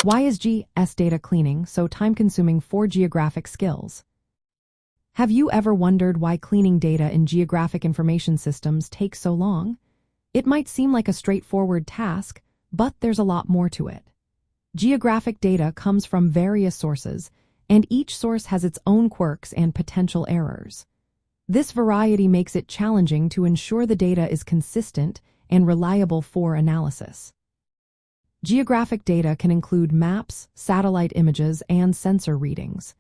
Why is GIS data cleaning so time-consuming for geographic skills? Have you ever wondered why cleaning data in geographic information systems takes so long? It might seem like a straightforward task, but there's a lot more to it. Geographic data comes from various sources, and each source has its own quirks and potential errors. This variety makes it challenging to ensure the data is consistent and reliable for analysis. Geographic data can include maps, satellite images, and sensor readings.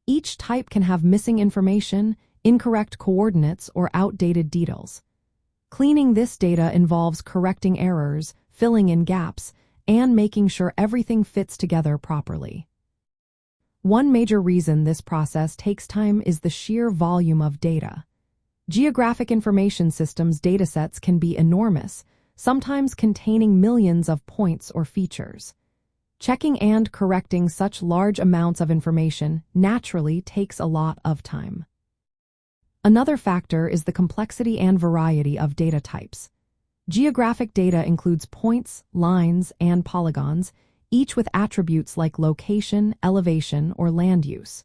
Each type can have missing information, incorrect coordinates, or outdated details. Cleaning this data involves correcting errors, filling in gaps, and making sure everything fits together properly. One major reason this process takes time is the sheer volume of data. Geographic information systems datasets can be enormous, sometimes containing millions of points or features. Checking and correcting such large amounts of information naturally takes a lot of time. Another factor is the complexity and variety of data types. Geographic data includes points, lines, and polygons, each with attributes like location, elevation, or land use.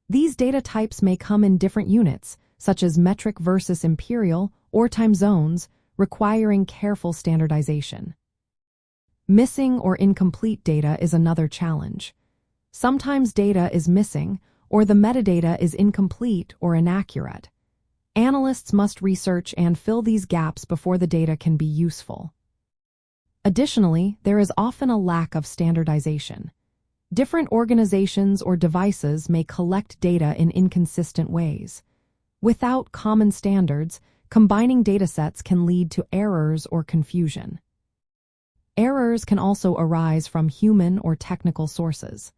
These data types may come in different units, such as metric versus imperial or time zones, requiring careful standardization. Missing or incomplete data is another challenge. Sometimes data is missing, or the metadata is incomplete or inaccurate. Analysts must research and fill these gaps before the data can be useful. Additionally, there is often a lack of standardization. Different organizations or devices may collect data in inconsistent ways. Without common standards, combining datasets can lead to errors or confusion. Errors can also arise from human or technical sources.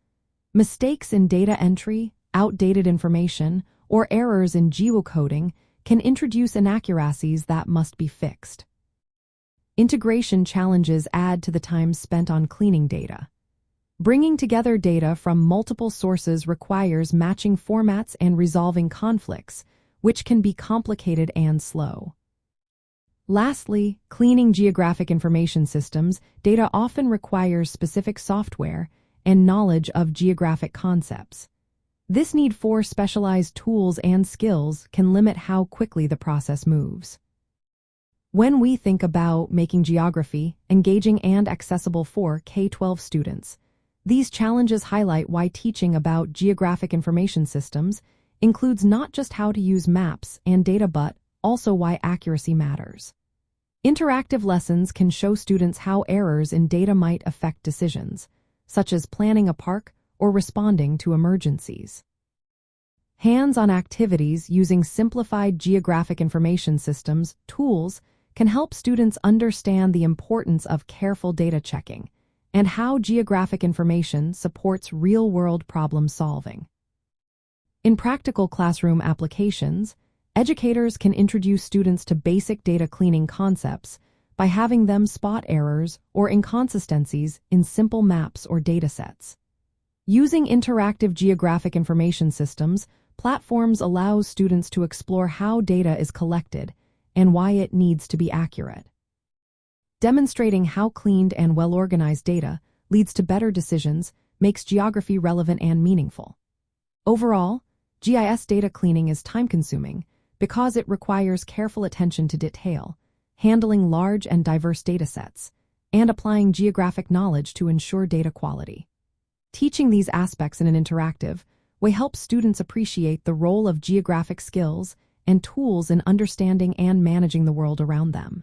Mistakes in data entry, outdated information, or errors in geocoding can introduce inaccuracies that must be fixed. Integration challenges add to the time spent on cleaning data. Bringing together data from multiple sources requires matching formats and resolving conflicts, which can be complicated and slow. Lastly, cleaning geographic information systems data often requires specific software and knowledge of geographic concepts. This need for specialized tools and skills can limit how quickly the process moves. When we think about making geography engaging and accessible for K-12 students, these challenges highlight why teaching about geographic information systems includes not just how to use maps and data but also why accuracy matters. Interactive lessons can show students how errors in data might affect decisions, such as planning a park or responding to emergencies. Hands-on activities using simplified geographic information systems tools can help students understand the importance of careful data checking and how geographic information supports real-world problem solving. In practical classroom applications, educators can introduce students to basic data cleaning concepts by having them spot errors or inconsistencies in simple maps or datasets. Using interactive geographic information systems, platforms allows students to explore how data is collected and why it needs to be accurate. Demonstrating how cleaned and well-organized data leads to better decisions makes geography relevant and meaningful. Overall, GIS data cleaning is time-consuming because it requires careful attention to detail, handling large and diverse datasets, and applying geographic knowledge to ensure data quality. Teaching these aspects in an interactive way helps students appreciate the role of geographic skills and tools in understanding and managing the world around them.